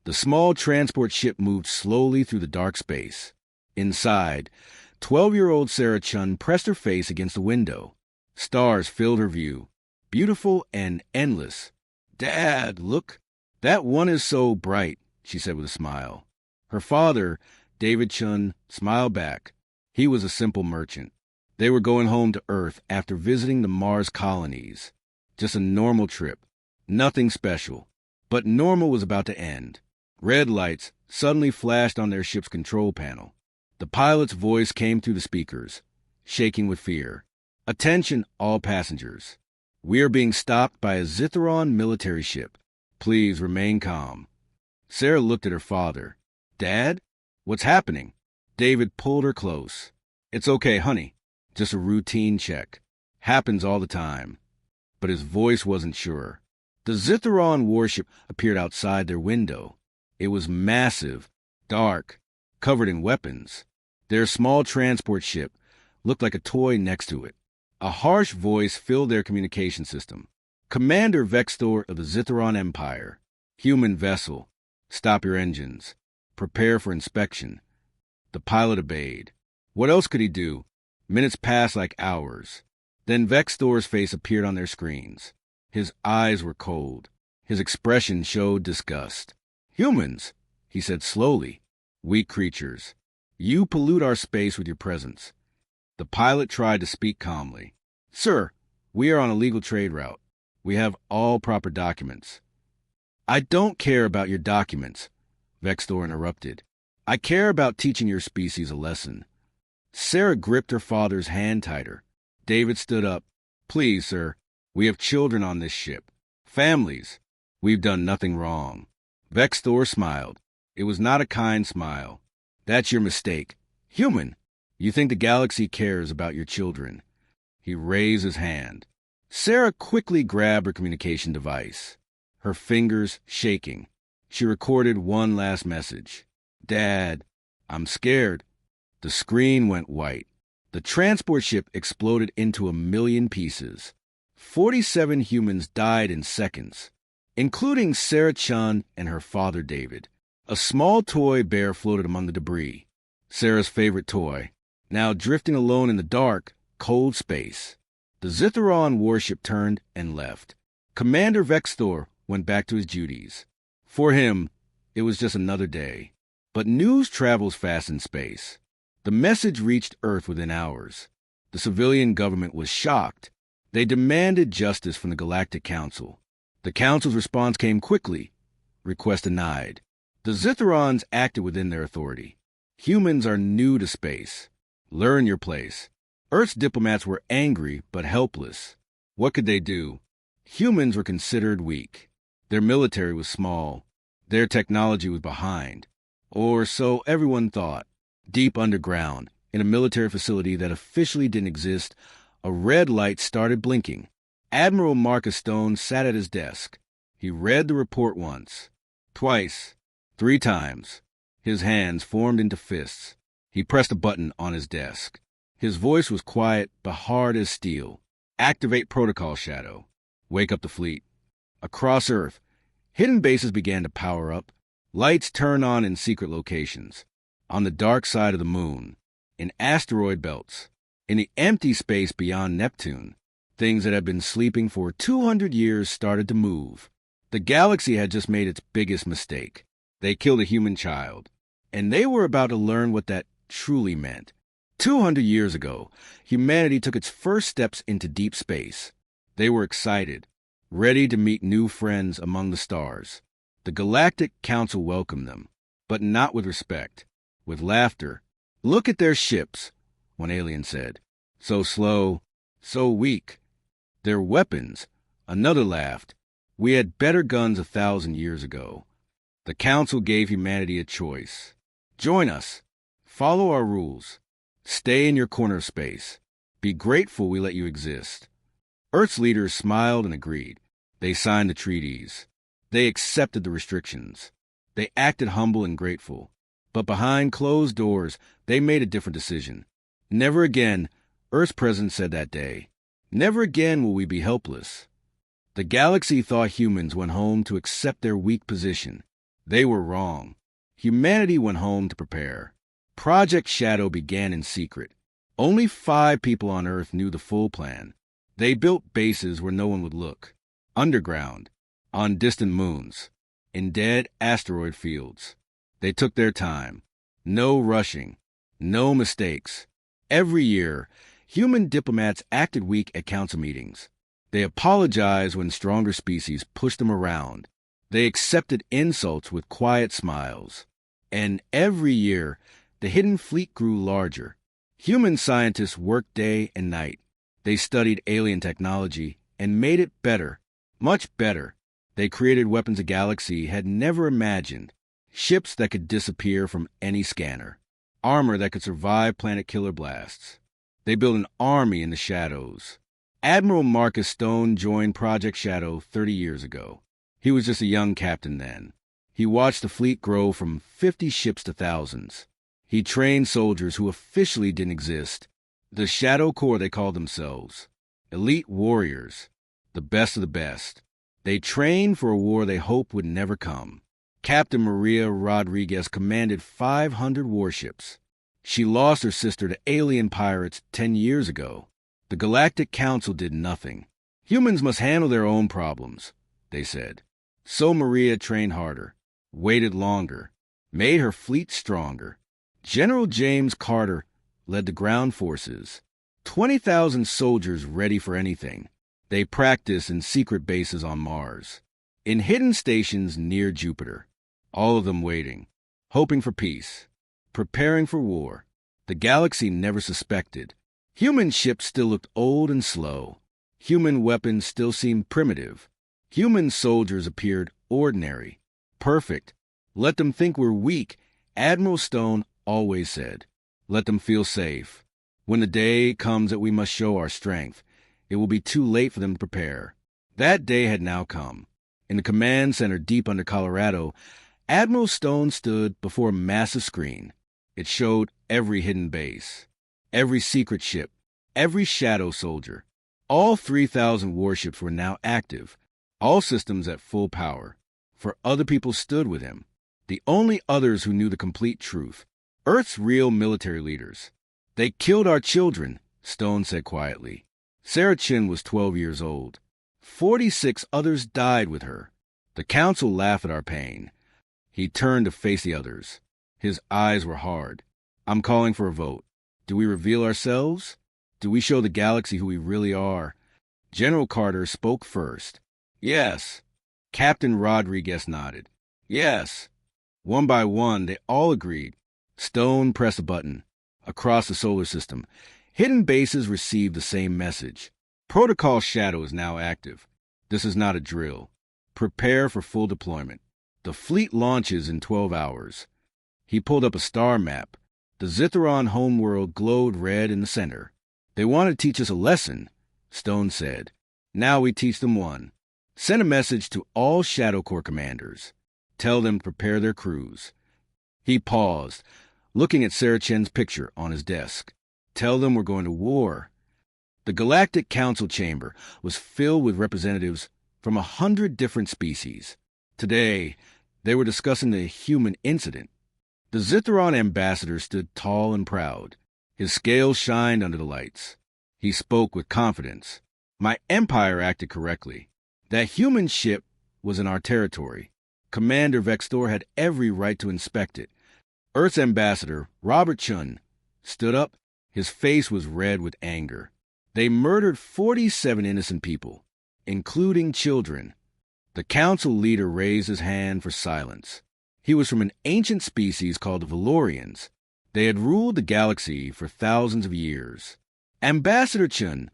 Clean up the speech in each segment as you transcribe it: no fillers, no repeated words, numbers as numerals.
The small transport ship moved slowly through the dark space. Inside, 12-year-old Sarah Chun pressed her face against the window. Stars filled her view, beautiful and endless. "Dad, look. That one is so bright," she said with a smile. Her father, David Chun, smiled back. He was a simple merchant. They were going home to Earth after visiting the Mars colonies. Just a normal trip. Nothing special. But normal was about to end. Red lights suddenly flashed on their ship's control panel. The pilot's voice came through the speakers, shaking with fear. "Attention, all passengers. We are being stopped by a Zithron military ship. Please remain calm." Sarah looked at her father. "Dad? What's happening?" David pulled her close. "It's okay, honey. Just a routine check. Happens all the time." But his voice wasn't sure. The Zithron warship appeared outside their window. It was massive, dark, covered in weapons. Their small transport ship looked like a toy next to it. A harsh voice filled their communication system. "Commander Vextor of the Zithron Empire. Human vessel. Stop your engines. Prepare for inspection." The pilot obeyed. What else could he do? Minutes passed like hours. Then Vextor's face appeared on their screens. His eyes were cold. His expression showed disgust. "Humans," he said slowly. "Weak creatures. You pollute our space with your presence." The pilot tried to speak calmly. "Sir, we are on a legal trade route. We have all proper documents." "I don't care about your documents," Vextor interrupted. "I care about teaching your species a lesson." Sarah gripped her father's hand tighter. David stood up. "Please, sir, we have children on this ship. Families. We've done nothing wrong." Vextor smiled. It was not a kind smile. "That's your mistake. Human. You think the galaxy cares about your children." He raised his hand. Sarah quickly grabbed her communication device, her fingers shaking. She recorded one last message. "Dad, I'm scared." The screen went white. The transport ship exploded into 1,000,000 pieces. 47 humans died in seconds, including Sarah Chun and her father David. A small toy bear floated among the debris. Sarah's favorite toy, now drifting alone in the dark, cold space. The Zithron warship turned and left. Commander Vextor went back to his duties. For him, it was just another day. But news travels fast in space. The message reached Earth within hours. The civilian government was shocked. They demanded justice from the Galactic Council. The Council's response came quickly. Request denied. The Zithrons acted within their authority. Humans are new to space. Learn your place. Earth's diplomats were angry but helpless. What could they do? Humans were considered weak. Their military was small. Their technology was behind. Or so everyone thought. Deep underground, in a military facility that officially didn't exist, a red light started blinking. Admiral Marcus Stone sat at his desk. He read the report once, twice, 3 times. His hands formed into fists. He pressed a button on his desk. His voice was quiet but hard as steel. "Activate protocol, Shadow. Wake up the fleet." Across Earth, hidden bases began to power up. Lights turned on in secret locations. On the dark side of the moon, in asteroid belts, in the empty space beyond Neptune, things that had been sleeping for 200 years started to move. The galaxy had just made its biggest mistake. They killed a human child, and they were about to learn what that truly meant. 200 years ago, humanity took its first steps into deep space. They were excited, ready to meet new friends among the stars. The Galactic Council welcomed them, but not with respect. With laughter. "Look at their ships," one alien said. "So slow, so weak." "Their weapons," another laughed. "We had better guns 1,000 years ago." The Council gave humanity a choice. Join us. Follow our rules. Stay in your corner of space. Be grateful we let you exist. Earth's leaders smiled and agreed. They signed the treaties. They accepted the restrictions. They acted humble and grateful. But behind closed doors, they made a different decision. Never again, Earth's president said that day. Never again will we be helpless. The galaxy thought humans went home to accept their weak position. They were wrong. Humanity went home to prepare. Project Shadow began in secret. Only 5 people on Earth knew the full plan. They built bases where no one would look. Underground, on distant moons, in dead asteroid fields. They took their time. No rushing. No mistakes. Every year, human diplomats acted weak at council meetings. They apologized when stronger species pushed them around. They accepted insults with quiet smiles. And every year, the hidden fleet grew larger. Human scientists worked day and night. They studied alien technology and made it better, much better. They created weapons a galaxy had never imagined. Ships that could disappear from any scanner. Armor that could survive planet-killer blasts. They built an army in the shadows. Admiral Marcus Stone joined Project Shadow 30 years ago. He was just a young captain then. He watched the fleet grow from 50 ships to thousands. He trained soldiers who officially didn't exist. The Shadow Corps, they called themselves. Elite warriors. The best of the best. They trained for a war they hoped would never come. Captain Maria Rodriguez commanded 500 warships. She lost her sister to alien pirates 10 years ago. The Galactic Council did nothing. Humans must handle their own problems, they said. So Maria trained harder, waited longer, made her fleet stronger. General James Carter led the ground forces. 20,000 soldiers ready for anything. They practiced in secret bases on Mars, in hidden stations near Jupiter. All of them waiting, hoping for peace, preparing for war. The galaxy never suspected. Human ships still looked old and slow. Human weapons still seemed primitive. Human soldiers appeared ordinary, perfect. Let them think we're weak, Admiral Stone always said. Let them feel safe. When the day comes that we must show our strength, it will be too late for them to prepare. That day had now come. In the command center deep under Colorado, Admiral Stone stood before a massive screen. It showed every hidden base, every secret ship, every shadow soldier. All 3,000 warships were now active, all systems at full power. For other people stood with him, the only others who knew the complete truth, Earth's real military leaders. They killed our children, Stone said quietly. Sarah Chin was 12 years old. 46 others died with her. The council laughed at our pain. He turned to face the others. His eyes were hard. I'm calling for a vote. Do we reveal ourselves? Do we show the galaxy who we really are? General Carter spoke first. Yes. Captain Rodriguez nodded. Yes. One by one, they all agreed. Stone pressed a button. Across the solar system, hidden bases received the same message. Protocol Shadow is now active. This is not a drill. Prepare for full deployment. The fleet launches in 12 hours. He pulled up a star map. The Zithron homeworld glowed red in the center. They want to teach us a lesson, Stone said. Now we teach them one. Send a message to all Shadow Corps commanders. Tell them to prepare their crews. He paused, looking at Sarah Chen's picture on his desk. Tell them we're going to war. The Galactic Council chamber was filled with representatives from 100 different species. Today, they were discussing the human incident. The Zithron ambassador stood tall and proud. His scales shined under the lights. He spoke with confidence. My empire acted correctly. That human ship was in our territory. Commander Vextor had every right to inspect it. Earth's ambassador, Robert Chun, stood up. His face was red with anger. They murdered 47 innocent people, including children. The council leader raised his hand for silence. He was from an ancient species called the Valorians. They had ruled the galaxy for thousands of years. Ambassador Chun,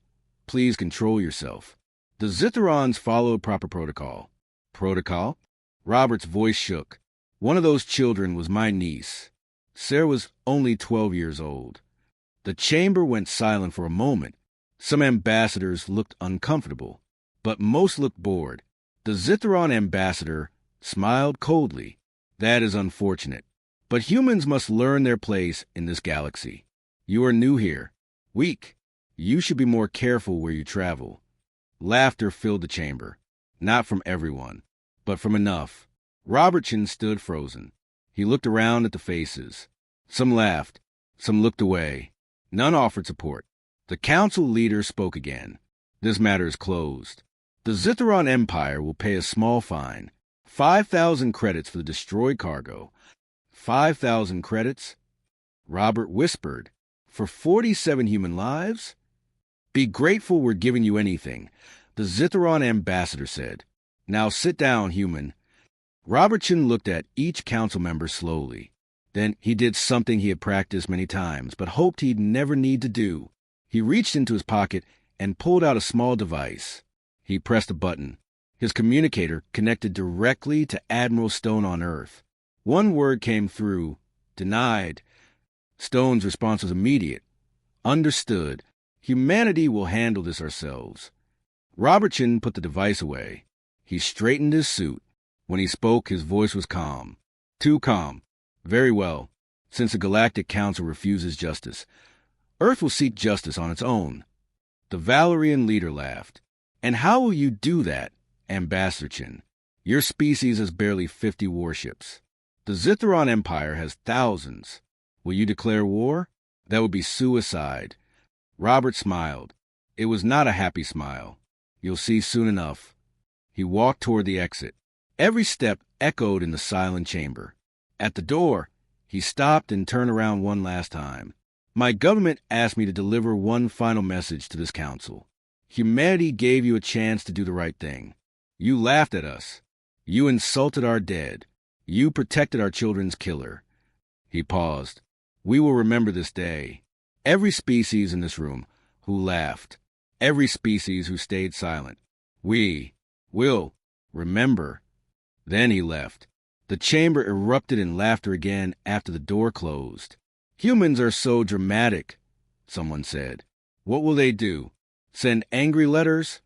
please control yourself. The Zitherons followed proper protocol. Protocol? Robert's voice shook. One of those children was my niece. Sarah was only 12 years old. The chamber went silent for a moment. Some ambassadors looked uncomfortable, but most looked bored. The Zitheron ambassador smiled coldly. That is unfortunate. But humans must learn their place in this galaxy. You are new here, weak. You should be more careful where you travel. Laughter filled the chamber, not from everyone, but from enough. Robertson stood frozen. He looked around at the faces. Some laughed. Some looked away. None offered support. The council leader spoke again. This matter is closed. The Zithron Empire will pay a small fine. 5,000 credits for the destroyed cargo. 5,000 credits? Robert whispered. For 47 human lives? Be grateful we're giving you anything, the Zithron ambassador said. Now sit down, human. Robertson looked at each council member slowly. Then he did something he had practiced many times, but hoped he'd never need to do. He reached into his pocket and pulled out a small device. He pressed a button. His communicator connected directly to Admiral Stone on Earth. One word came through. Denied. Stone's response was immediate. Understood. Humanity will handle this ourselves. Robertson put the device away. He straightened his suit. When he spoke, his voice was calm. Too calm. Very well. Since the Galactic Council refuses justice, Earth will seek justice on its own. The Valerian leader laughed. And how will you do that, Ambassador Chin? Your species has barely 50 warships. The Zithron Empire has thousands. Will you declare war? That would be suicide. Robert smiled. It was not a happy smile. You'll see soon enough. He walked toward the exit. Every step echoed in the silent chamber. At the door, he stopped and turned around one last time. My government asked me to deliver one final message to this council. Humanity gave you a chance to do the right thing. You laughed at us. You insulted our dead. You protected our children's killer. He paused. We will remember this day. Every species in this room who laughed. Every species who stayed silent. We will remember. Then he left. The chamber erupted in laughter again after the door closed. Humans are so dramatic, someone said. What will they do? Send angry letters?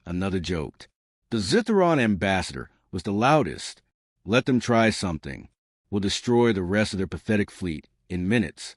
Another joked. The Zithron ambassador was the loudest. Let them try something. We'll destroy the rest of their pathetic fleet in minutes.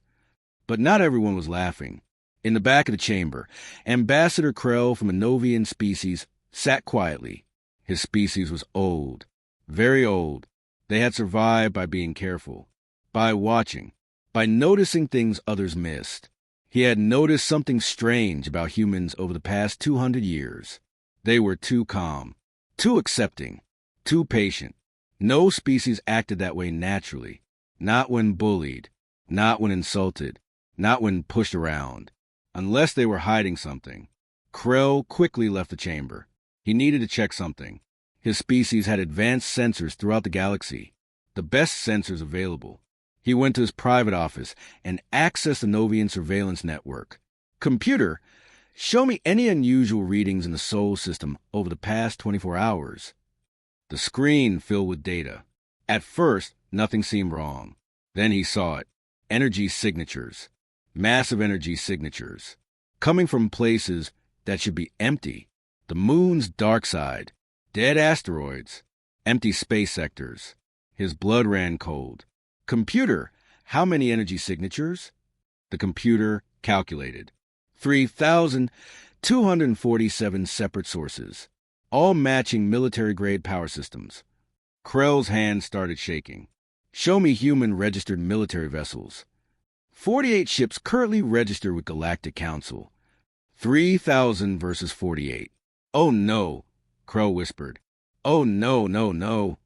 But not everyone was laughing. In the back of the chamber, Ambassador Krell from a Novian species sat quietly. His species was old, very old. They had survived by being careful, by watching, by noticing things others missed. He had noticed something strange about humans over the past 200 years. They were too calm, too accepting, too patient. No species acted that way naturally. Not when bullied, not when insulted, not when pushed around. Unless they were hiding something. Krell quickly left the chamber. He needed to check something. His species had advanced sensors throughout the galaxy, the best sensors available. He went to his private office and accessed the Novian surveillance network. Computer, show me any unusual readings in the Sol system over the past 24 hours. The screen filled with data. At first, nothing seemed wrong. Then he saw it. Energy signatures. Massive energy signatures. Coming from places that should be empty. The moon's dark side. Dead asteroids. Empty space sectors. His blood ran cold. Computer, how many energy signatures? The computer calculated. 3,247 separate sources, all matching military-grade power systems. Krell's hand started shaking. Show me human-registered military vessels. 48 ships currently registered with Galactic Council. 3,000 versus 48. Oh no, Krell whispered. Oh no, no, no.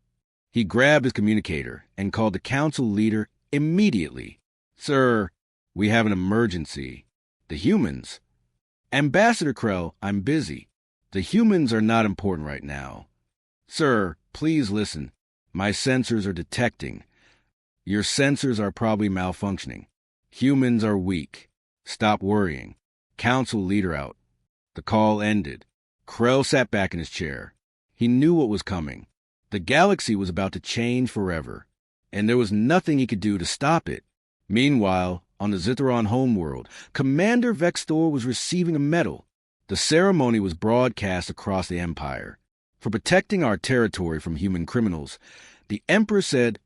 He grabbed his communicator and called the council leader immediately. Sir, we have an emergency. The humans. Ambassador Krell, I'm busy. The humans are not important right now. Sir, please listen. My sensors are detecting. Your sensors are probably malfunctioning. Humans are weak. Stop worrying. Council leader out. The call ended. Krell sat back in his chair. He knew what was coming. The galaxy was about to change forever, and there was nothing he could do to stop it. Meanwhile, on the Zithron homeworld, Commander Vextor was receiving a medal. The ceremony was broadcast across the Empire. For protecting our territory from human criminals, the Emperor said,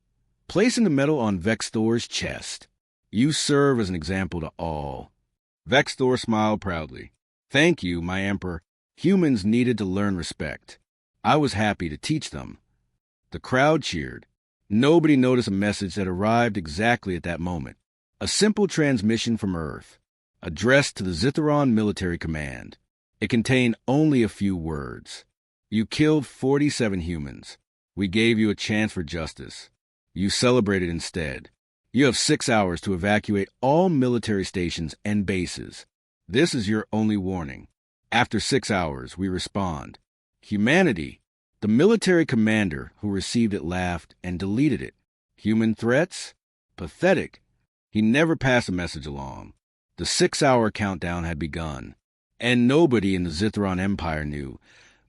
placing the medal on Vextor's chest. You serve as an example to all. Vextor smiled proudly. Thank you, my Emperor. Humans needed to learn respect. I was happy to teach them. The crowd cheered. Nobody noticed a message that arrived exactly at that moment. A simple transmission from Earth, addressed to the Zithron Military Command. It contained only a few words. You killed 47 humans. We gave you a chance for justice. You celebrated instead. You have 6 hours to evacuate all military stations and bases. This is your only warning. After 6 hours, we respond. Humanity. The military commander who received it laughed and deleted it. Human threats? Pathetic. He never passed a message along. The 6-hour countdown had begun, and nobody in the Zithron Empire knew.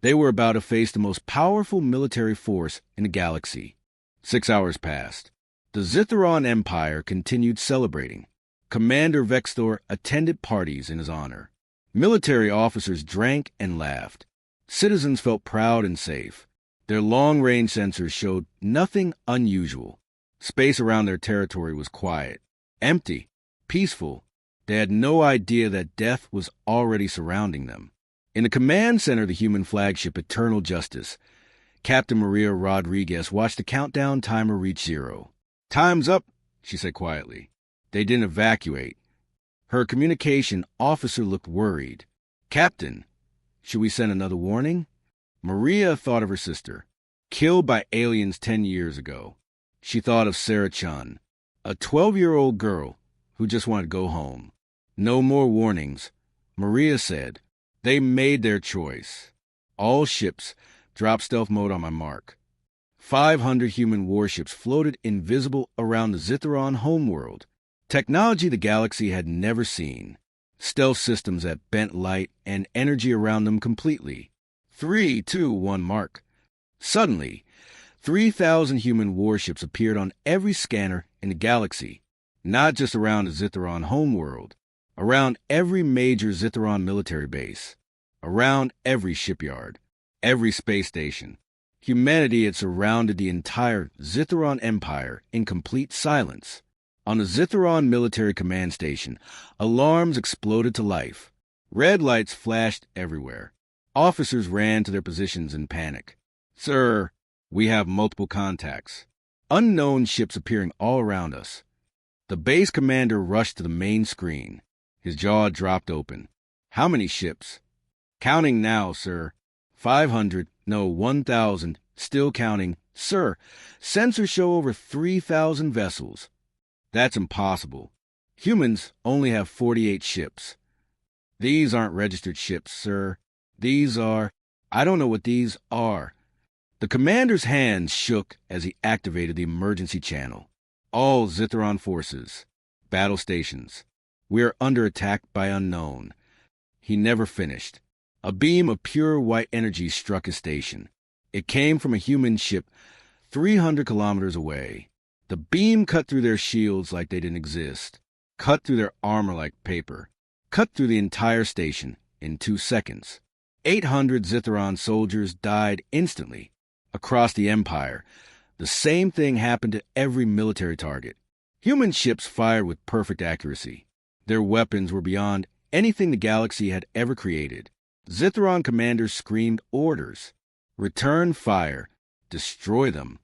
They were about to face the most powerful military force in the galaxy. 6 hours passed. The Zithron Empire continued celebrating. Commander Vextor attended parties in his honor. Military officers drank and laughed. Citizens felt proud and safe. Their long-range sensors showed nothing unusual. Space around their territory was quiet, empty, peaceful. They had no idea that death was already surrounding them. In the command center of the human flagship Eternal Justice, Captain Maria Rodriguez watched the countdown timer reach 0. "Time's up," she said quietly. They didn't evacuate. Her communication officer looked worried. "Captain, should we send another warning?" Maria thought of her sister, killed by aliens 10 years ago. She thought of Sarah Chun, a 12-year-old girl who just wanted to go home. "No more warnings," Maria said. They made their choice. All ships, drop stealth mode on my mark. 500 human warships floated invisible around the Zithron homeworld. Technology the galaxy had never seen. Stealth systems that bent light and energy around them completely. 3, 2, 1 mark. Suddenly, 3,000 human warships appeared on every scanner in the galaxy, not just around the Zithron homeworld, around every major Zithron military base, around every shipyard, every space station. Humanity had surrounded the entire Zithron Empire in complete silence. On the Zithron Military Command Station, alarms exploded to life. Red lights flashed everywhere. Officers ran to their positions in panic. "Sir, we have multiple contacts. Unknown ships appearing all around us." The base commander rushed to the main screen. His jaw dropped open. "How many ships?" "Counting now, sir. 500, no, 1,000, still counting. Sir, sensors show over 3,000 vessels." "That's impossible. Humans only have 48 ships." "These aren't registered ships, sir. These are... I don't know what these are." The commander's hands shook as he activated the emergency channel. "All Zithron forces. Battle stations. We are under attack by unknown." He never finished. A beam of pure white energy struck his station. It came from a human ship 300 kilometers away. The beam cut through their shields like they didn't exist, cut through their armor like paper, cut through the entire station in 2 seconds. 800 Zithron soldiers died instantly. Across the Empire, the same thing happened to every military target. Human ships fired with perfect accuracy. Their weapons were beyond anything the galaxy had ever created. Zithron commanders screamed orders. Return fire. Destroy them.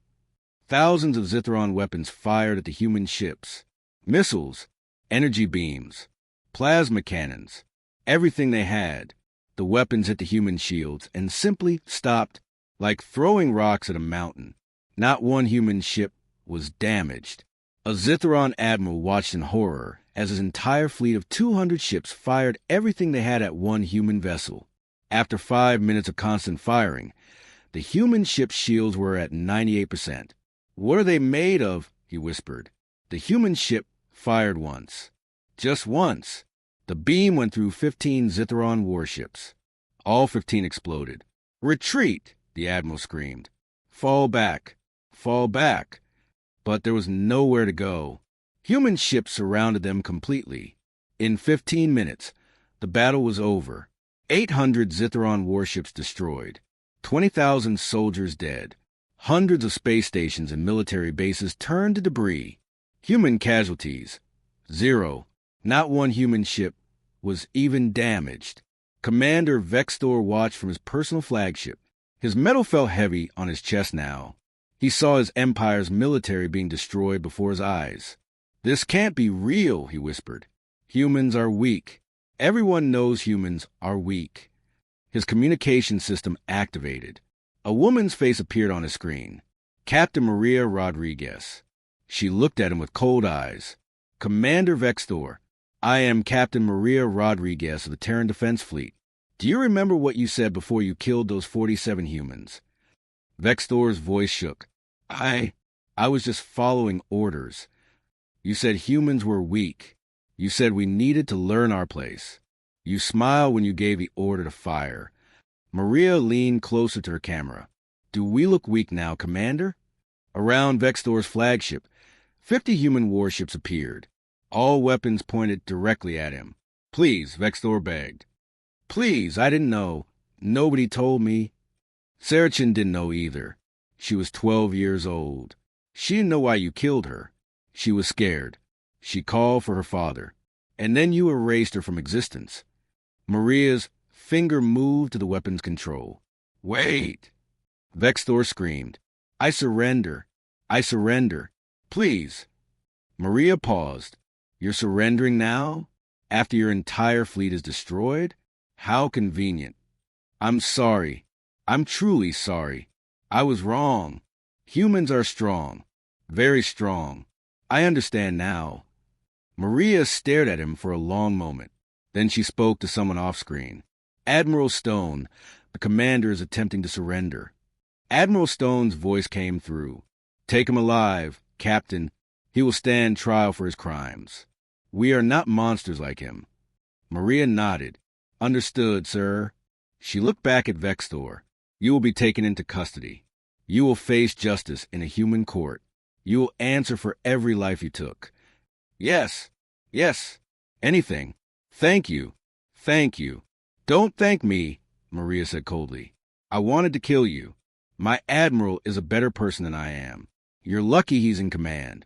Thousands of Zithron weapons fired at the human ships. Missiles, energy beams, plasma cannons, everything they had. The weapons hit the human shields and simply stopped, like throwing rocks at a mountain. Not one human ship was damaged. A Zithron admiral watched in horror as his entire fleet of 200 ships fired everything they had at one human vessel. After 5 minutes of constant firing, the human ship's shields were at 98%. "What are they made of?" he whispered. The human ship fired once. Just once. The beam went through 15 Zithron warships. All 15 exploded. "Retreat!" the admiral screamed. "Fall back! Fall back!" But there was nowhere to go. Human ships surrounded them completely. In 15 minutes, the battle was over. 800 Zithron warships destroyed. 20,000 soldiers dead. Hundreds of space stations and military bases turned to debris. Human casualties, 0. Not one human ship was even damaged. Commander Vextor watched from his personal flagship. His metal felt heavy on his chest now. He saw his empire's military being destroyed before his eyes. "This can't be real," he whispered. "Humans are weak. Everyone knows humans are weak." His communication system activated. A woman's face appeared on his screen. Captain Maria Rodriguez. She looked at him with cold eyes. "Commander Vextor, I am Captain Maria Rodriguez of the Terran Defense Fleet. Do you remember what you said before you killed those 47 humans?" Vextor's voice shook. I was just following orders. You said humans were weak. You said we needed to learn our place. You smiled when you gave the order to fire." Maria leaned closer to her camera. "Do we look weak now, Commander?" Around Vextor's flagship, 50 human warships appeared. All weapons pointed directly at him. "Please," Vextor begged. "Please, I didn't know. Nobody told me." Saracen didn't know either. She was 12 years old. She didn't know why you killed her. She was scared. She called for her father. And then you erased her from existence. Maria's finger moved to the weapon's control. "Wait!" Vextor screamed. "I surrender. I surrender. Please." Maria paused. "You're surrendering now? After your entire fleet is destroyed? How convenient." "I'm sorry. I'm truly sorry. I was wrong. Humans are strong. Very strong. I understand now." Maria stared at him for a long moment. Then she spoke to someone off-screen. "Admiral Stone, the commander is attempting to surrender." Admiral Stone's voice came through. "Take him alive, Captain. He will stand trial for his crimes. We are not monsters like him." Maria nodded. "Understood, sir." She looked back at Vextor. "You will be taken into custody. You will face justice in a human court. You will answer for every life you took." Yes, anything. Thank you. Thank you." "Don't thank me," Maria said coldly. "I wanted to kill you. My admiral is a better person than I am. You're lucky he's in command."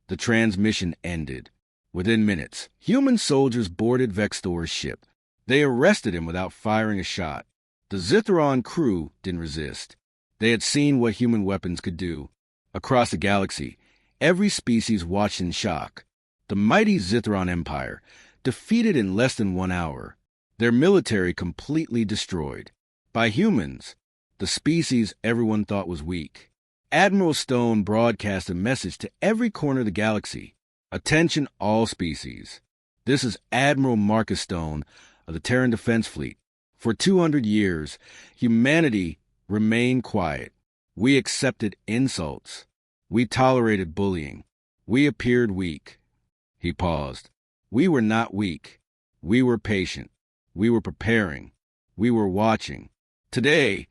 The transmission ended. Within minutes, human soldiers boarded Vextor's ship. They arrested him without firing a shot. The Zithron crew didn't resist. They had seen what human weapons could do. Across the galaxy, every species watched in shock. The mighty Zithron Empire, defeated in less than 1 hour. Their military completely destroyed. By humans, the species everyone thought was weak. Admiral Stone broadcast a message to every corner of the galaxy. "Attention all species. This is Admiral Marcus Stone of the Terran Defense Fleet. For 200 years, humanity remained quiet. We accepted insults. We tolerated bullying. We appeared weak." He paused. "We were not weak. We were patient. We were preparing. We were watching. Today,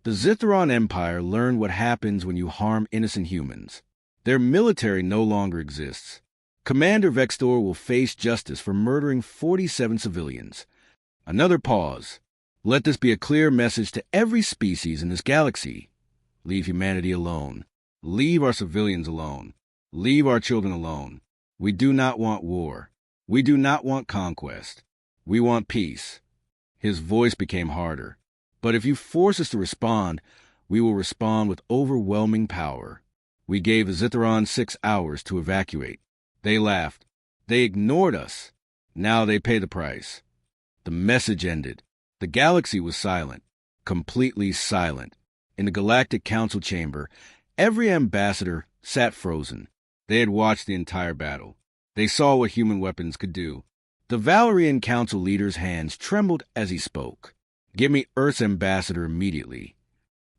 the Zithron Empire learned what happens when you harm innocent humans. Their military no longer exists. Commander Vextor will face justice for murdering 47 civilians." Another pause. "Let this be a clear message to every species in this galaxy. Leave humanity alone. Leave our civilians alone. Leave our children alone. We do not want war. We do not want conquest. We want peace." His voice became harder. "But if you force us to respond, we will respond with overwhelming power." We gave the Zithron 6 hours to evacuate. They laughed. They ignored us. Now they pay the price. The message ended. The galaxy was silent, completely silent. In the Galactic Council chamber, every ambassador sat frozen. They had watched the entire battle. They saw what human weapons could do. The Valerian Council leader's hands trembled as he spoke. "Give me Earth's ambassador immediately."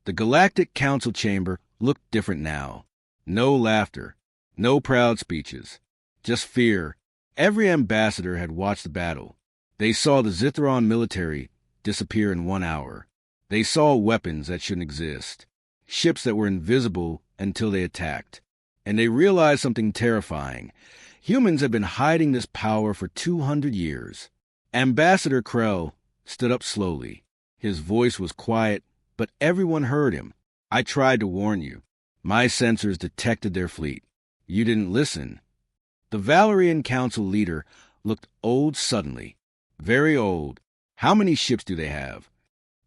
The Galactic Council chamber looked different now. No laughter, no proud speeches, just fear. Every ambassador had watched the battle. They saw the Zithron military disappear in 1 hour. They saw weapons that shouldn't exist, ships that were invisible until they attacked. And they realized something terrifying. Humans had been hiding this power for 200 years. Ambassador Krell stood up slowly. His voice was quiet, but everyone heard him. "I tried to warn you. My sensors detected their fleet. You didn't listen." The Valerian Council leader looked old suddenly. Very old. "How many ships do they have?"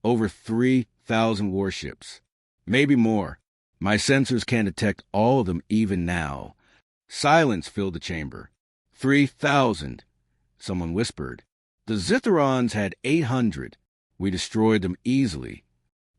"Over 3,000 warships. Maybe more. My sensors can't detect all of them even now. Silence filled the chamber. 3,000, someone whispered. The Zitherons had 800. We destroyed them easily.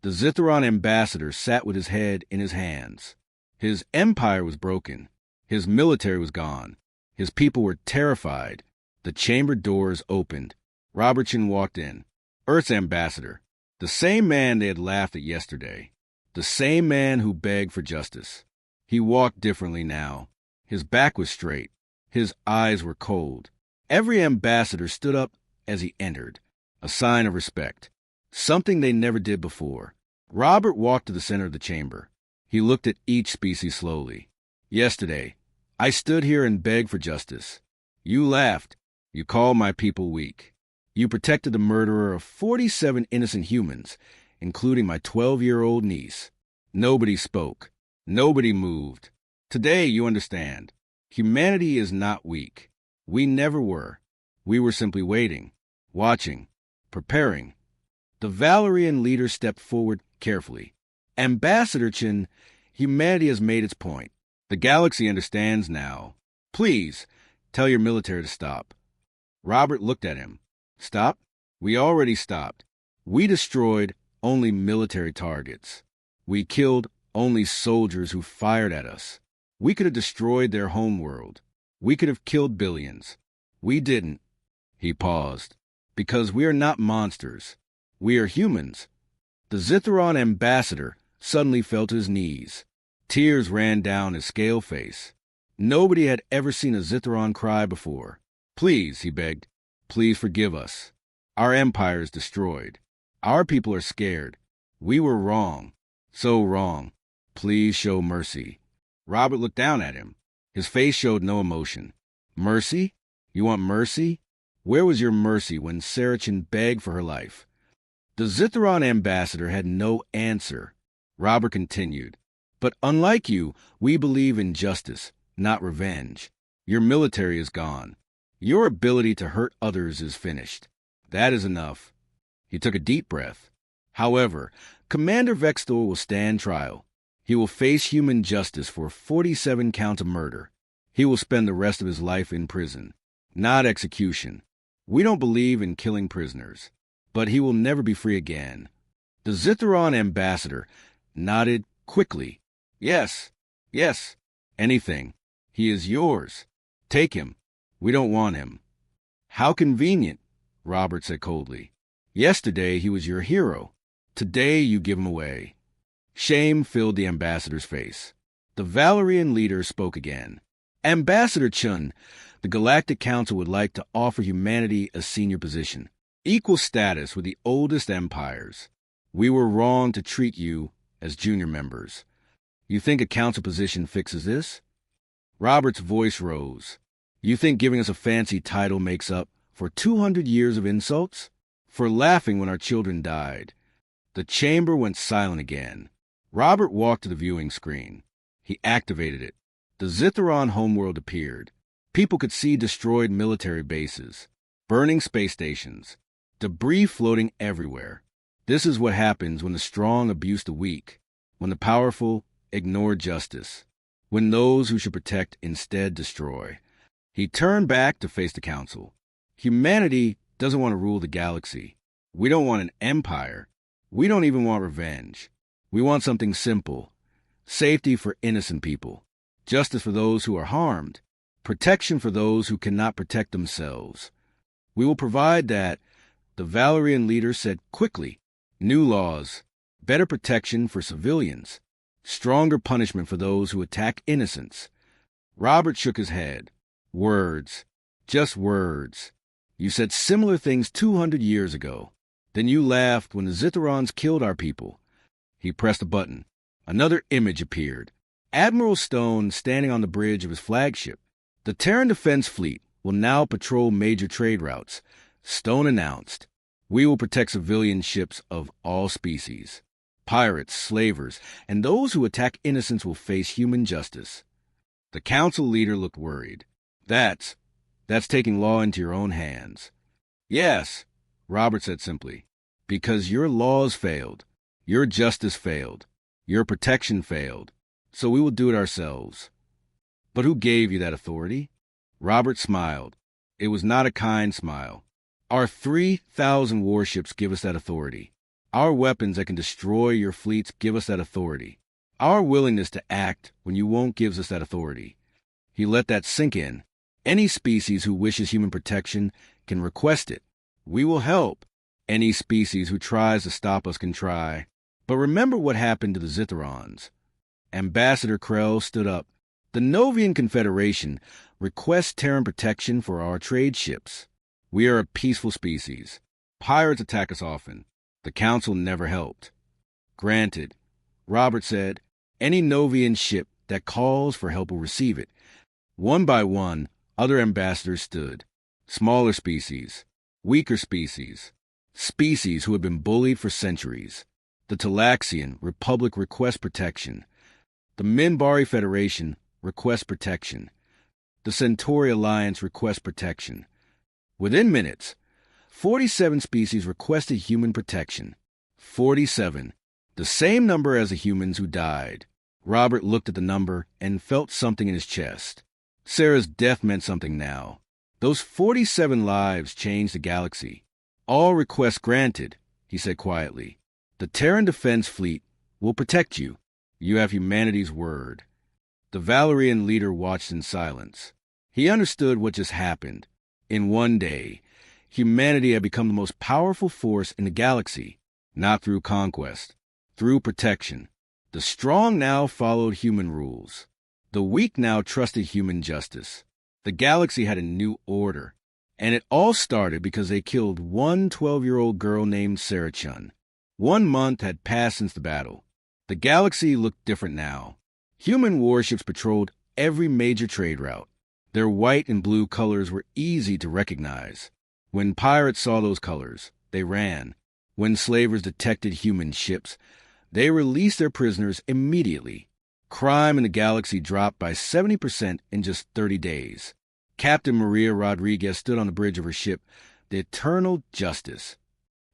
The Zithron ambassador sat with his head in his hands. His empire was broken. His military was gone. His people were terrified. The chamber doors opened. Robertson walked in. Earth's ambassador. The same man they had laughed at yesterday. The same man who begged for justice. He walked differently now. His back was straight. His eyes were cold. Every ambassador stood up as he entered, a sign of respect, something they never did before. Robert walked to the center of the chamber. He looked at each species slowly. Yesterday, I stood here and begged for justice. You laughed. You called my people weak. You protected the murderer of 47 innocent humans, including my 12-year-old niece. Nobody spoke. Nobody moved. Today, you understand. Humanity is not weak. We never were. We were simply waiting, watching, preparing. The Valerian leader stepped forward carefully. Ambassador Chin, humanity has made its point. The galaxy understands now. Please, tell your military to stop. Robert looked at him. Stop? We already stopped. We destroyed only military targets. We killed only soldiers who fired at us. We could have destroyed their homeworld. We could have killed billions. We didn't. He paused. Because we are not monsters. We are humans. The Zitheron ambassador suddenly fell to his knees. Tears ran down his scale face. Nobody had ever seen a Zitheron cry before. Please, he begged. Please forgive us. Our empire is destroyed. Our people are scared. We were wrong. So wrong. Please show mercy. Robert looked down at him. His face showed no emotion. Mercy? You want mercy? Where was your mercy when Saracen begged for her life? The Zitheron ambassador had no answer. Robert continued. But unlike you, we believe in justice, not revenge. Your military is gone. Your ability to hurt others is finished. That is enough. He took a deep breath. However, Commander Vextor will stand trial. He will face human justice for 47 counts of murder. He will spend the rest of his life in prison, not execution. We don't believe in killing prisoners, but he will never be free again. The Zitheron ambassador nodded quickly. Yes, yes, anything. He is yours. Take him. We don't want him. How convenient, Robert said coldly. Yesterday he was your hero. Today you give him away. Shame filled the ambassador's face. The Valerian leader spoke again. Ambassador Chun, the Galactic Council would like to offer humanity a senior position, equal status with the oldest empires. We were wrong to treat you as junior members. You think a council position fixes this? Robert's voice rose. You think giving us a fancy title makes up for 200 years of insults? For laughing when our children died? The chamber went silent again. Robert walked to the viewing screen. He activated it. The Zitheron homeworld appeared. People could see destroyed military bases, burning space stations, debris floating everywhere. This is what happens when the strong abuse the weak, when the powerful ignore justice, when those who should protect instead destroy. He turned back to face the council. Humanity doesn't want to rule the galaxy. We don't want an empire. We don't even want revenge. We want something simple. Safety for innocent people. Justice for those who are harmed. Protection for those who cannot protect themselves. We will provide that, the Valerian leader said quickly. New laws. Better protection for civilians. Stronger punishment for those who attack innocents. Robert shook his head. Words. Just words. You said similar things 200 years ago. Then you laughed when the Zitherons killed our people. He pressed a button. Another image appeared. Admiral Stone standing on the bridge of his flagship. The Terran Defense Fleet will now patrol major trade routes. Stone announced, we will protect civilian ships of all species. Pirates, slavers, and those who attack innocents will face human justice. The council leader looked worried. That's taking law into your own hands. Yes, Robert said simply, because your laws failed. Your justice failed. Your protection failed, so we will do it ourselves. But who gave you that authority? Robert smiled. It was not a kind smile. Our 3,000 warships give us that authority. Our weapons that can destroy your fleets give us that authority. Our willingness to act when you won't gives us that authority. He let that sink in. Any species who wishes human protection can request it. We will help. Any species who tries to stop us can try. But remember what happened to the Zitherons. Ambassador Krell stood up. The Novian Confederation requests Terran protection for our trade ships. We are a peaceful species. Pirates attack us often. The Council never helped. Granted, Robert said, any Novian ship that calls for help will receive it. One by one, other ambassadors stood. Smaller species, weaker species, species who had been bullied for centuries. The Talaxian Republic requests protection. The Minbari Federation requests protection. The Centauri Alliance requests protection. Within minutes, 47 species requested human protection. 47, the same number as the humans who died. Robert looked at the number and felt something in his chest. Sarah's death meant something now. Those 47 lives changed the galaxy. All requests granted, he said quietly. The Terran Defense Fleet will protect you. You have humanity's word. The Valerian leader watched in silence. He understood what just happened. In one day, humanity had become the most powerful force in the galaxy, not through conquest, through protection. The strong now followed human rules. The weak now trusted human justice. The galaxy had a new order, and it all started because they killed one 12-year-old girl named Sarah Chun. 1 month had passed since the battle. The galaxy looked different now. Human warships patrolled every major trade route. Their white and blue colors were easy to recognize. When pirates saw those colors, they ran. When slavers detected human ships, they released their prisoners immediately. Crime in the galaxy dropped by 70% in just 30 days. Captain Maria Rodriguez stood on the bridge of her ship, the Eternal Justice.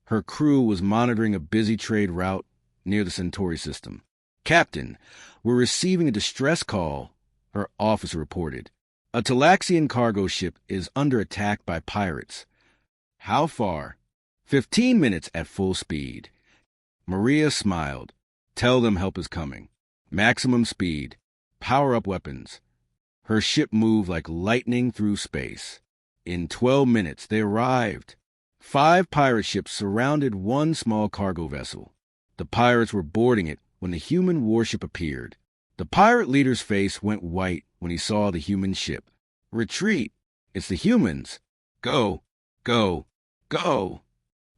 Her crew was monitoring a busy trade route near the Centauri system. Captain, we're receiving a distress call, her officer reported. A Talaxian cargo ship is under attack by pirates. How far? 15 minutes at full speed. Maria smiled. Tell them help is coming. Maximum speed. Power up weapons. Her ship moved like lightning through space. In 12 minutes, they arrived. 5 pirate ships surrounded one small cargo vessel. The pirates were boarding it when the human warship appeared. The pirate leader's face went white when he saw the human ship. Retreat! It's the humans! Go! Go! Go!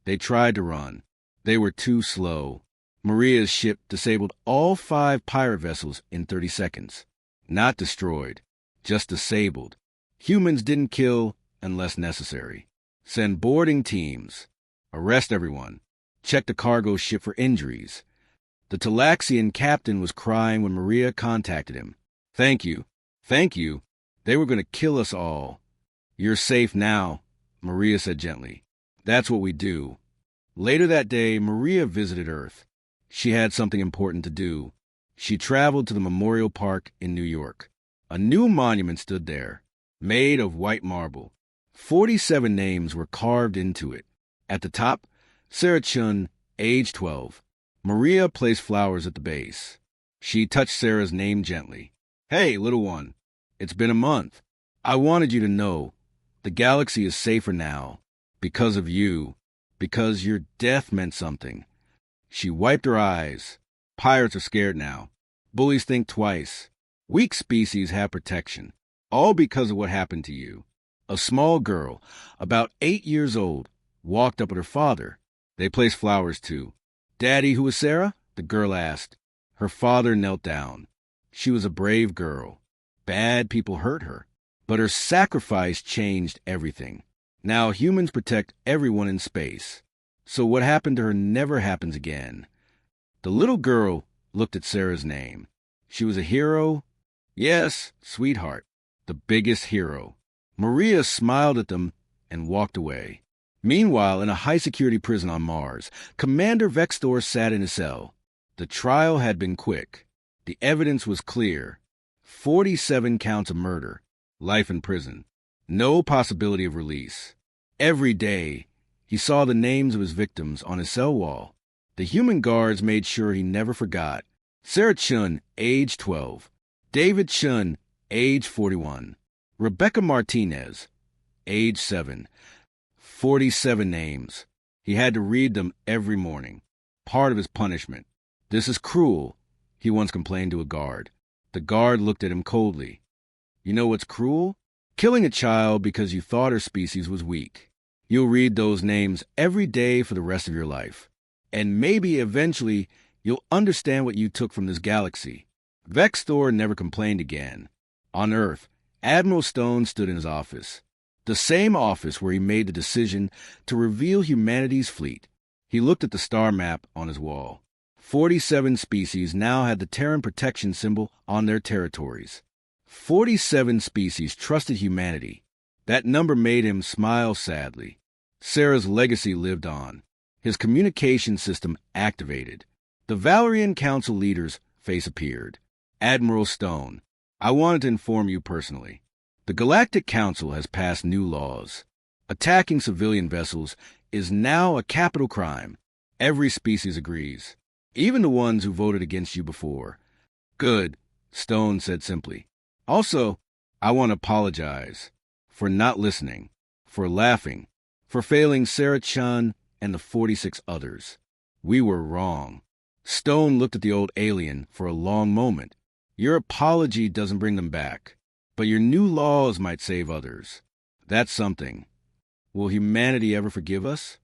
They tried to run. They were too slow. Maria's ship disabled all 5 pirate vessels in 30 seconds. Not destroyed, just disabled. Humans didn't kill unless necessary. Send boarding teams. Arrest everyone. Check the cargo ship for injuries. The Talaxian captain was crying when Maria contacted him. Thank you. Thank you. They were going to kill us all. You're safe now, Maria said gently. That's what we do. Later that day, Maria visited Earth. She had something important to do. She traveled to the Memorial Park in New York. A new monument stood there, made of white marble. 47 names were carved into it. At the top, Sarah Chun, age 12. Maria placed flowers at the base. She touched Sarah's name gently. Hey, little one, it's been a month. I wanted you to know the galaxy is safer now because of you, because your death meant something. She wiped her eyes. Pirates are scared now. Bullies think twice. Weak species have protection, all because of what happened to you. A small girl, about 8 years old, walked up with her father. They placed flowers too. Daddy, who is Sarah? The girl asked. Her father knelt down. She was a brave girl. Bad people hurt her. But her sacrifice changed everything. Now humans protect everyone in space. So what happened to her never happens again. The little girl looked at Sarah's name. She was a hero. Yes, sweetheart. The biggest hero. Maria smiled at them and walked away. Meanwhile, in a high-security prison on Mars, Commander Vextor sat in his cell. The trial had been quick. The evidence was clear. 47 counts of murder, life in prison, no possibility of release. Every day, he saw the names of his victims on his cell wall. The human guards made sure he never forgot. Sarah Chun, age 12. David Chun, age 41. Rebecca Martinez, age 7. 47 names. He had to read them every morning. Part of his punishment. "This is cruel," he once complained to a guard. The guard looked at him coldly. "You know what's cruel? Killing a child because you thought her species was weak." You'll read those names every day for the rest of your life. And maybe eventually you'll understand what you took from this galaxy. Vex Thor never complained again. On Earth, Admiral Stone stood in his office. The same office where he made the decision to reveal humanity's fleet. He looked at the star map on his wall. 47 species now had the Terran protection symbol on their territories. 47 species trusted humanity. That number made him smile sadly. Sarah's legacy lived on. His communication system activated. The Valerian Council leader's face appeared. "Admiral Stone, I wanted to inform you personally. The Galactic Council has passed new laws. Attacking civilian vessels is now a capital crime. Every species agrees, even the ones who voted against you before." "Good," Stone said simply. "Also, I want to apologize for not listening, for laughing, for failing Sarah Chun and the 46 others. We were wrong." Stone looked at the old alien for a long moment. "Your apology doesn't bring them back, but your new laws might save others. That's something. Will humanity ever forgive us?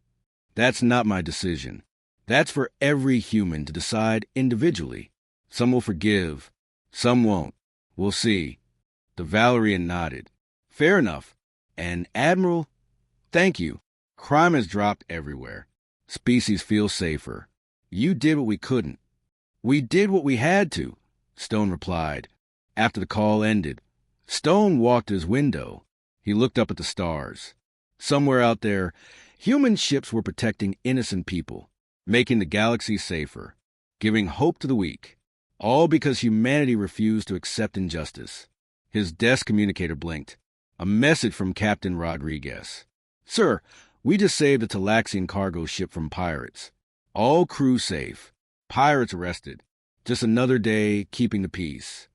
That's not my decision. That's for every human to decide individually. Some will forgive, some won't. We'll see." The Valerian nodded. "Fair enough. And Admiral, thank you. Crime has dropped everywhere. Species feel safer. You did what we couldn't." "We did what we had to," Stone replied. After the call ended, Stone walked to his window. He looked up at the stars. Somewhere out there, human ships were protecting innocent people, making the galaxy safer, giving hope to the weak, all because humanity refused to accept injustice. His desk communicator blinked. A message from Captain Rodriguez. "Sir, we just saved a Talaxian cargo ship from pirates. All crew safe. Pirates arrested. Just another day keeping the peace."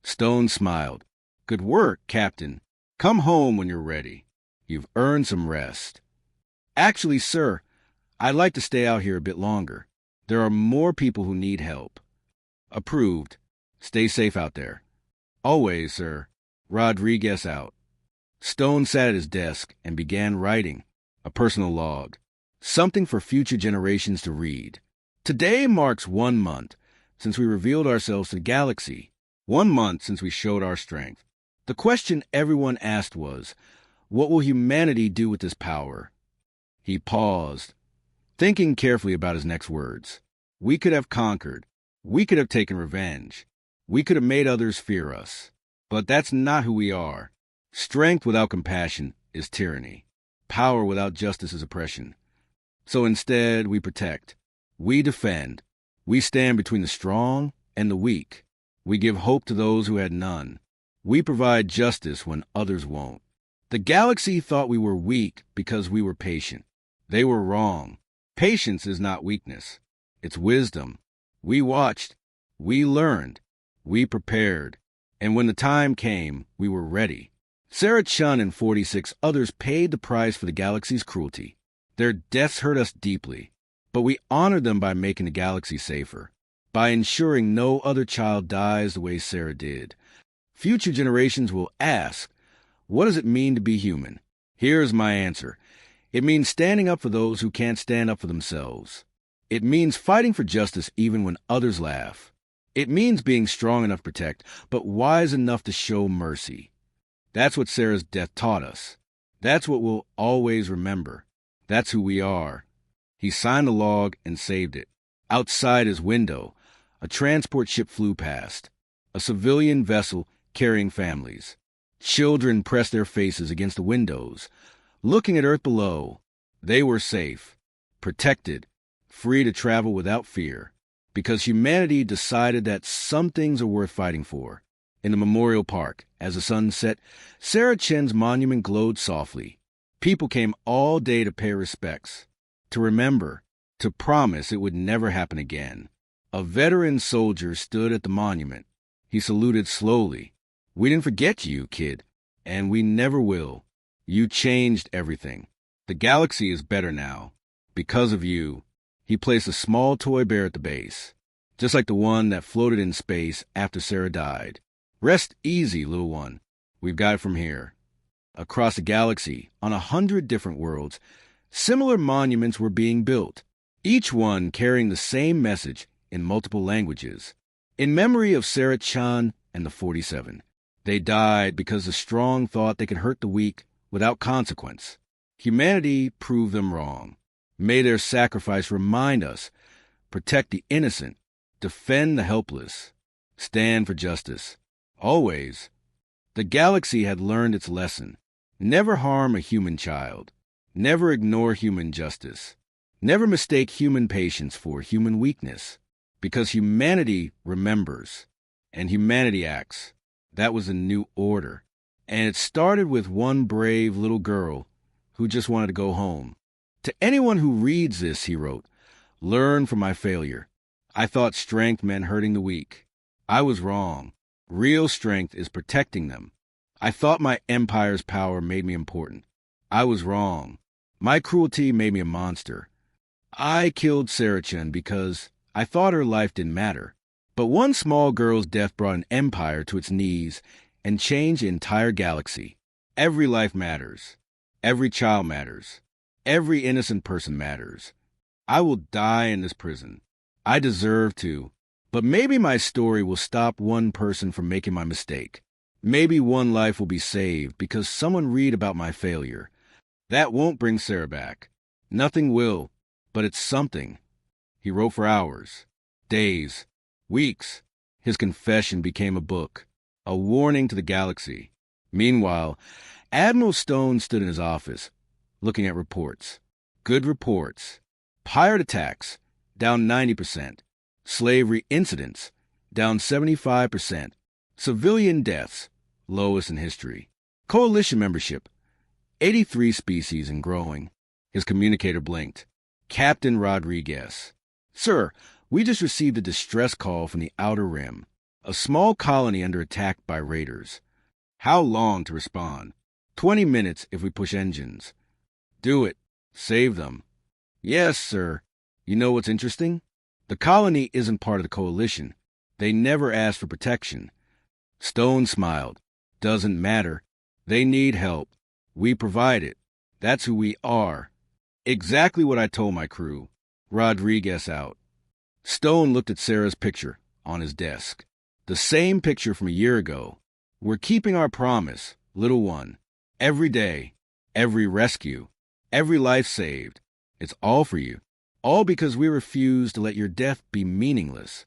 Stone smiled. "Good work, Captain. Come home when you're ready. You've earned some rest." "Actually, sir, I'd like to stay out here a bit longer. There are more people who need help." "Approved. Stay safe out there." "Always, sir." Rodriguez out. Stone sat at his desk and began writing. A personal log. Something for future generations to read. Today marks 1 month since we revealed ourselves to the galaxy. 1 month since we showed our strength. The question everyone asked was, what will humanity do with this power? He paused, thinking carefully about his next words. We could have conquered. We could have taken revenge. We could have made others fear us. But that's not who we are. Strength without compassion is tyranny. Power without justice is oppression. So instead, we protect. We defend. We stand between the strong and the weak. We give hope to those who had none. We provide justice when others won't. The galaxy thought we were weak because we were patient. They were wrong. Patience is not weakness. It's wisdom. We watched. We learned. We prepared. And when the time came, we were ready. Sarah Chun and 46 others paid the price for the galaxy's cruelty. Their deaths hurt us deeply, but we honored them by making the galaxy safer, by ensuring no other child dies the way Sarah did. Future generations will ask, what does it mean to be human? Here's my answer. It means standing up for those who can't stand up for themselves. It means fighting for justice even when others laugh. It means being strong enough to protect, but wise enough to show mercy. That's what Sarah's death taught us. That's what we'll always remember. That's who we are. He signed the log and saved it. Outside his window, a transport ship flew past. A civilian vessel carrying families. Children pressed their faces against the windows, looking at Earth below. They were safe, protected, free to travel without fear. because humanity decided that some things are worth fighting for. In the memorial park, as the sun set, Sarah Chen's monument glowed softly. People came all day to pay respects, to remember, to promise it would never happen again. A veteran soldier stood at the monument. He saluted slowly. "We didn't forget you, kid, and we never will. You changed everything. The galaxy is better now. Because of you." He placed a small toy bear at the base, just like the one that floated in space after Sarah died. "Rest easy, little one. We've got it from here." Across the galaxy, on 100 different worlds, similar monuments were being built, each one carrying the same message in multiple languages. In memory of Sarah Chan and the 47. They died because the strong thought they could hurt the weak without consequence. Humanity proved them wrong. May their sacrifice remind us, protect the innocent, defend the helpless, stand for justice. Always. The galaxy had learned its lesson. Never harm a human child. Never ignore human justice. Never mistake human patience for human weakness. Because humanity remembers, and humanity acts. That was a new order. And it started with one brave little girl who just wanted to go home. "To anyone who reads this," he wrote, "learn from my failure. I thought strength meant hurting the weak. I was wrong. Real strength is protecting them. I thought my empire's power made me important. I was wrong. My cruelty made me a monster. I killed Sarah Chen because I thought her life didn't matter. But one small girl's death brought an empire to its knees and changed the entire galaxy. Every life matters. Every child matters. Every innocent person matters. I will die in this prison. I deserve to. But maybe my story will stop one person from making my mistake. Maybe one life will be saved because someone read about my failure. That won't bring Sarah back. Nothing will, but it's something." He wrote for hours, days, weeks. His confession became a book, a warning to the galaxy. Meanwhile, Admiral Stone stood in his office, looking at reports. Good reports. Pirate attacks, down 90%. Slavery incidents, down 75%. Civilian deaths, lowest in history. Coalition membership, 83 species and growing. His communicator blinked. "Captain Rodriguez. Sir, we just received a distress call from the Outer Rim. A small colony under attack by raiders. How long to respond? 20 minutes if we push engines." "Do it. Save them." "Yes, sir. You know what's interesting? The colony isn't part of the coalition. They never asked for protection." Stone smiled. "Doesn't matter. They need help. We provide it. That's who we are." "Exactly what I told my crew. Rodriguez out." Stone looked at Sarah's picture on his desk. The same picture from a year ago. "We're keeping our promise, little one. Every day, every rescue, every life saved. It's all for you. All because we refuse to let your death be meaningless."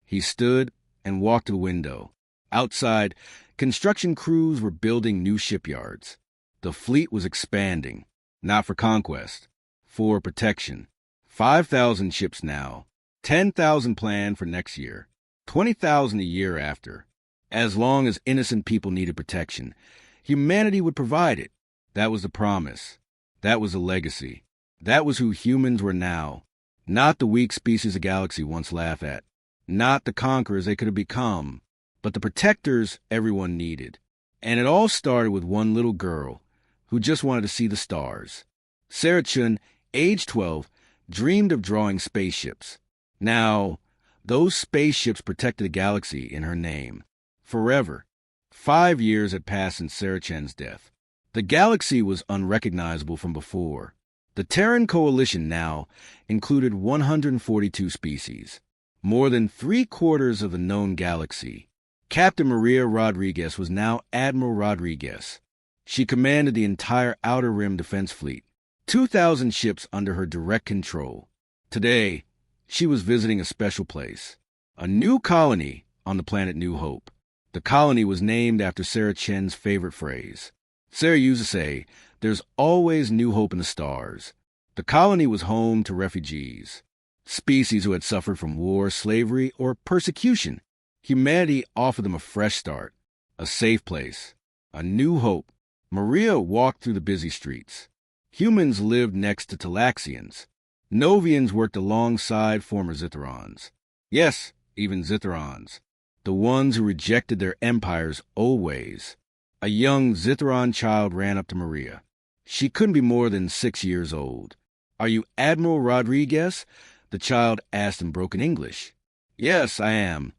He stood and walked to the window. Outside, construction crews were building new shipyards. The fleet was expanding, not for conquest, for protection. 5,000 ships now, 10,000 planned for next year, 20,000 a year after. As long as innocent people needed protection, humanity would provide it. That was the promise. That was the legacy. That was who humans were now. Not the weak species the galaxy once laughed at. Not the conquerors they could have become, but the protectors everyone needed. And it all started with one little girl who just wanted to see the stars. Sarah Chun, age 12, dreamed of drawing spaceships. Now, those spaceships protected the galaxy in her name. Forever. 5 years had passed since Sarah Chen's death. The galaxy was unrecognizable from before. The Terran Coalition now included 142 species, more than 3/4 of the known galaxy. Captain Maria Rodriguez was now Admiral Rodriguez. She commanded the entire Outer Rim Defense Fleet, 2,000 ships under her direct control. Today, she was visiting a special place, a new colony on the planet New Hope. The colony was named after Sarah Chen's favorite phrase. Sarah used to say, "There's always new hope in the stars." The colony was home to refugees. species who had suffered from war, slavery, or persecution. Humanity offered them a fresh start, a safe place, a new hope. Maria walked through the busy streets. Humans lived next to Talaxians. Novians worked alongside former Zitherons. Yes, even Zitherons. The ones who rejected their empire's old ways. A young Zitheron child ran up to Maria. She couldn't be more than 6 years old. "Are you Admiral Rodriguez?" the child asked in broken English. "Yes, I am."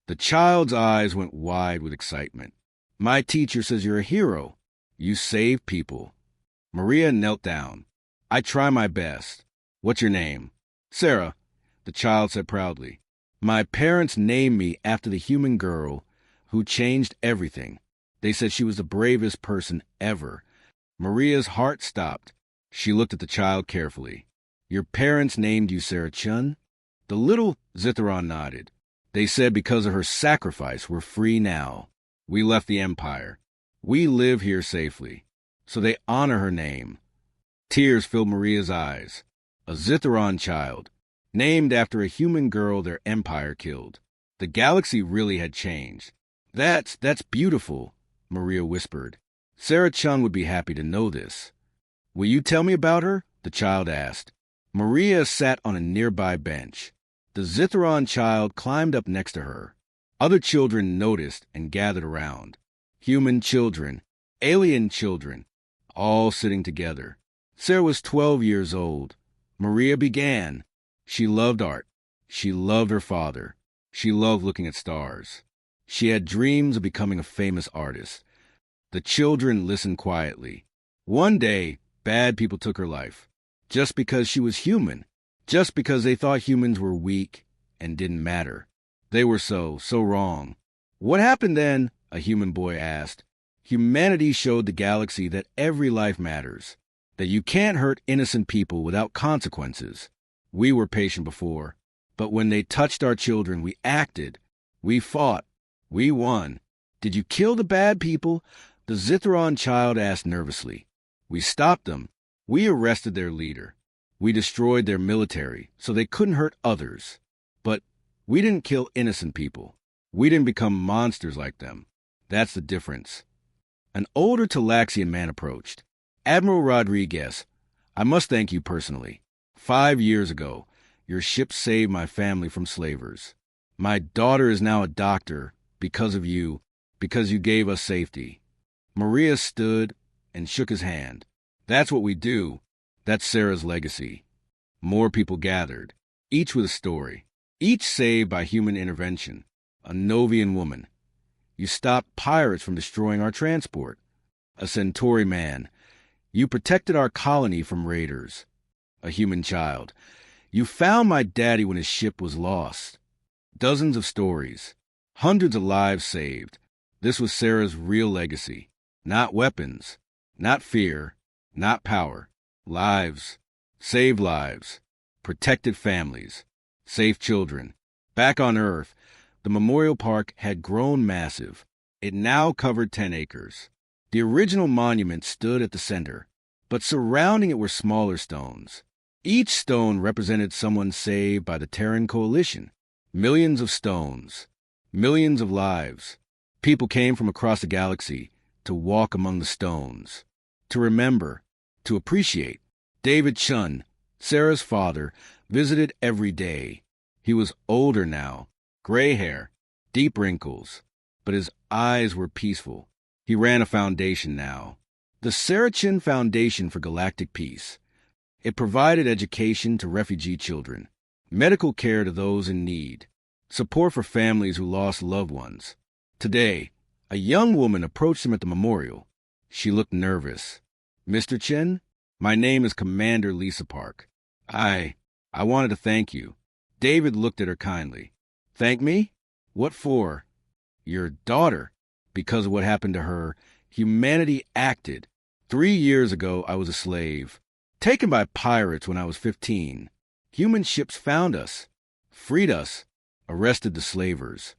The child's eyes went wide with excitement. "My teacher says you're a hero. You save people." Maria knelt down. "I try my best. What's your name?" "Sarah," the child said proudly. "My parents named me after the human girl who changed everything. They said she was the bravest person ever." Maria's heart stopped. She looked at the child carefully. "Your parents named you Sarah Chun?" The little Zitheron nodded. "They said because of her sacrifice, we're free now. We left the Empire. We live here safely. So they honor her name." Tears filled Maria's eyes. A Zitheron child, named after a human girl their empire killed. The galaxy really had changed. That's beautiful," Maria whispered. "Sarah Chun would be happy to know this." "Will you tell me about her?" the child asked. Maria sat on a nearby bench. The Zitheron child climbed up next to her. Other children noticed and gathered around. Human children, alien children, all sitting together. Sarah was 12 years old. Maria began. She loved art. She loved her father. She loved looking at stars. She had dreams of becoming a famous artist. The children listened quietly. One day, bad people took her life. Just because she was human. Just because they thought humans were weak and didn't matter. They were so wrong. "What happened then?" a human boy asked. "Humanity showed the galaxy that every life matters, that you can't hurt innocent people without consequences. We were patient before, but when they touched our children, we acted. We fought. We won." "Did you kill the bad people?" the Zitheron child asked nervously. "We stopped them. We arrested their leader. We destroyed their military so they couldn't hurt others. But we didn't kill innocent people. We didn't become monsters like them. That's the difference." An older Talaxian man approached. "Admiral Rodriguez, I must thank you personally. 5 years ago, your ship saved my family from slavers. My daughter is now a doctor because of you, because you gave us safety." Maria stood and shook his hand. "That's what we do. That's Sarah's legacy." More people gathered, each with a story, each saved by human intervention. A Novian woman. "You stopped pirates from destroying our transport." A Centauri man. "You protected our colony from raiders." A human child. "You found my daddy when his ship was lost." Dozens of stories. Hundreds of lives saved. This was Sarah's real legacy. Not weapons. Not fear. Not power. Lives. Saved lives. Protected families. Safe children. Back on Earth, the memorial park had grown massive. It now covered 10 acres. The original monument stood at the center, but surrounding it were smaller stones. Each stone represented someone saved by the Terran Coalition. Millions of stones. Millions of lives. People came from across the galaxy to walk among the stones, to remember, to appreciate. David Chun, Sarah's father, visited every day. He was older now, gray hair, deep wrinkles, but his eyes were peaceful. He ran a foundation now, the Saracen Foundation for Galactic Peace. It provided education to refugee children, medical care to those in need, support for families who lost loved ones. Today, a young woman approached him at the memorial. She looked nervous. "Mr. Chen, my name is Commander Lisa Park. I wanted to thank you." David looked at her kindly. "Thank me? What for?" "Your daughter. Because of what happened to her, humanity acted. 3 years ago, I was a slave, taken by pirates when I was 15. Human ships found us, freed us, arrested the slavers."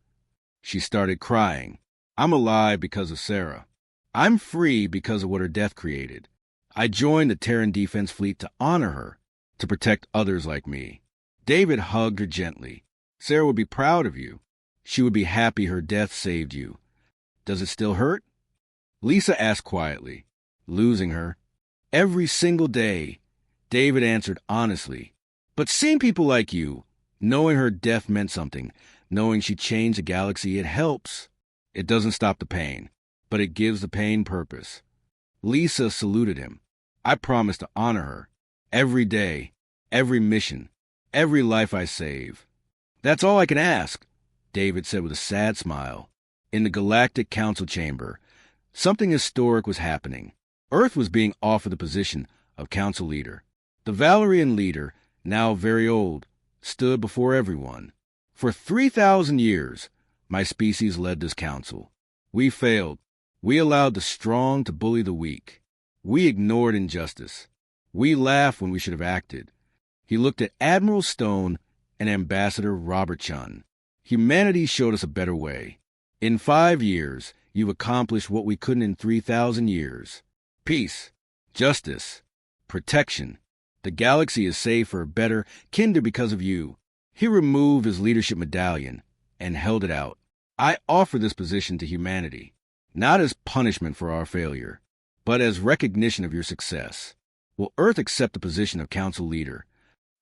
She started crying. "I'm alive because of Sarah. I'm free because of what her death created. I joined the Terran Defense Fleet to honor her, to protect others like me." David hugged her gently. Sarah would be proud of you. She would be happy her death saved you. Does it still hurt? Lisa asked quietly. Losing her. Every single day. David answered honestly. But seeing people like you, knowing her death meant something, knowing she changed the galaxy, it helps. It doesn't stop the pain, but it gives the pain purpose. Lisa saluted him. I promise to honor her. Every day, every mission, every life I save. That's all I can ask, David said with a sad smile. In the Galactic Council chamber, something historic was happening. Earth was being offered the position of council leader. The Valerian leader, now very old, stood before everyone. For 3,000 years, my species led this council. We failed. We allowed the strong to bully the weak. We ignored injustice. We laughed when we should have acted. He looked at Admiral Stone and Ambassador Robert Chun. Humanity showed us a better way. In 5 years, you've accomplished what we couldn't in 3,000 years. Peace, justice, protection. The galaxy is safer, better, kinder because of you. He removed his leadership medallion and held it out. I offer this position to humanity, not as punishment for our failure, but as recognition of your success. Will Earth accept the position of council leader?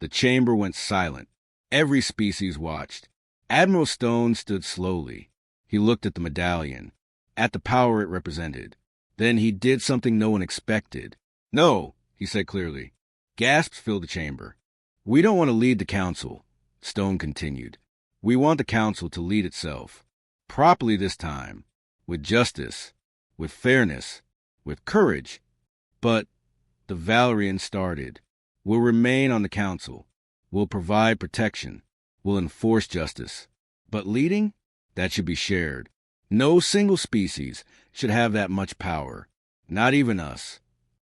The chamber went silent. Every species watched. Admiral Stone stood slowly. He looked at the medallion, at the power it represented. Then he did something no one expected. No, he said clearly. Gasps filled the chamber. We don't want to lead the council, Stone continued. We want the council to lead itself. Properly this time. With justice. With fairness. With courage. But the Valerian started. We'll remain on the council. We'll provide protection. We'll enforce justice. But leading? That should be shared. No single species should have that much power. Not even us.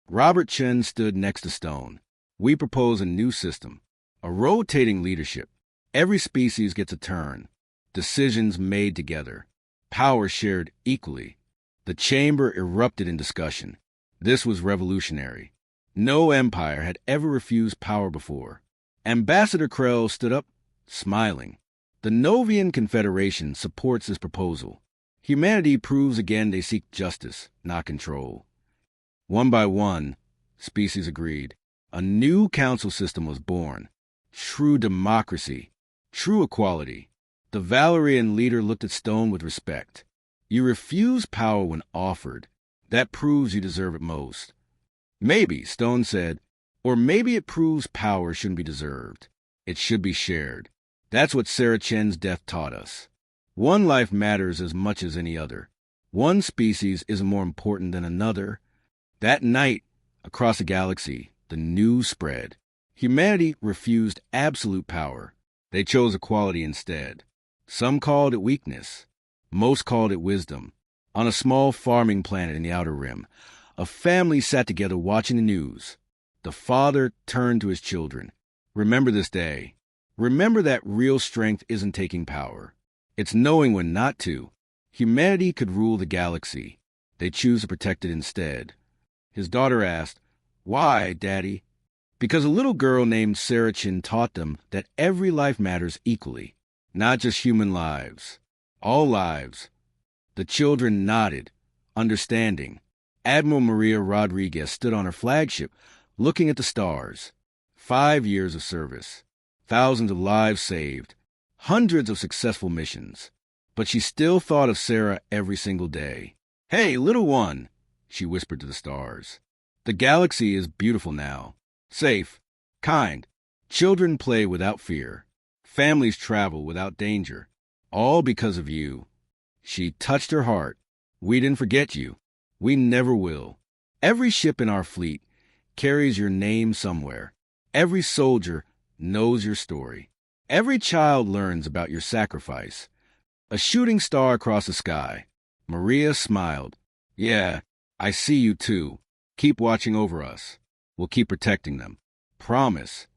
Robert Chen stood next to Stone. We propose a new system. A rotating leadership. Every species gets a turn. Decisions made together. Power shared equally. The chamber erupted in discussion. This was revolutionary. No empire had ever refused power before. Ambassador Krell stood up, smiling. The Novian Confederation supports this proposal. Humanity proves again they seek justice, not control. One by one, species agreed. A new council system was born. True democracy. True equality. The Valerian leader looked at Stone with respect. You refuse power when offered. That proves you deserve it most. Maybe, Stone said, or maybe it proves power shouldn't be deserved. It should be shared. That's what Sarah Chen's death taught us. One life matters as much as any other. One species is more important than another. That night, across the galaxy, the news spread. Humanity refused absolute power. They chose equality instead. Some called it weakness. Most called it wisdom. On a small farming planet in the Outer Rim, a family sat together watching the news. The father turned to his children. Remember this day. Remember that real strength isn't taking power. It's knowing when not to. Humanity could rule the galaxy. They choose to protect it instead. His daughter asked, Why, Daddy? Because a little girl named Sarah Chin taught them that every life matters equally. Not just human lives. All lives. The children nodded, understanding. Admiral Maria Rodriguez stood on her flagship, looking at the stars. 5 years of service. Thousands of lives saved. Hundreds of successful missions. But she still thought of Sarah every single day. Hey, little one, she whispered to the stars. The galaxy is beautiful now. Safe. Kind. Children play without fear. Families travel without danger. All because of you. She touched her heart. We didn't forget you. We never will. Every ship in our fleet carries your name somewhere. Every soldier knows your story. Every child learns about your sacrifice. A shooting star across the sky. Maria smiled. Yeah, I see you too. Keep watching over us. We'll keep protecting them. Promise.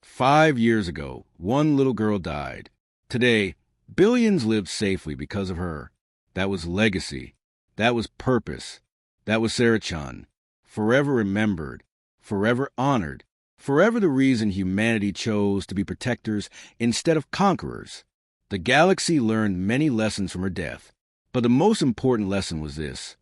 5 years ago, one little girl died. Today, billions lived safely because of her. That was legacy. That was purpose. That was Sarah Chan. Forever remembered. Forever honored. Forever the reason humanity chose to be protectors instead of conquerors. The galaxy learned many lessons from her death, but the most important lesson was this: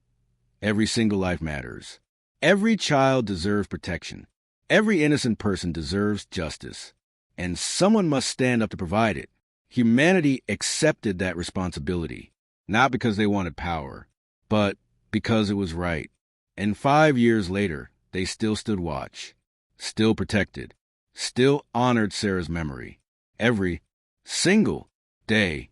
every single life matters. Every child deserves protection. Every innocent person deserves justice, and someone must stand up to provide it. Humanity accepted that responsibility, not because they wanted power, but because it was right. And 5 years later, they still stood watch, still protected, still honored Sarah's memory. Every single day.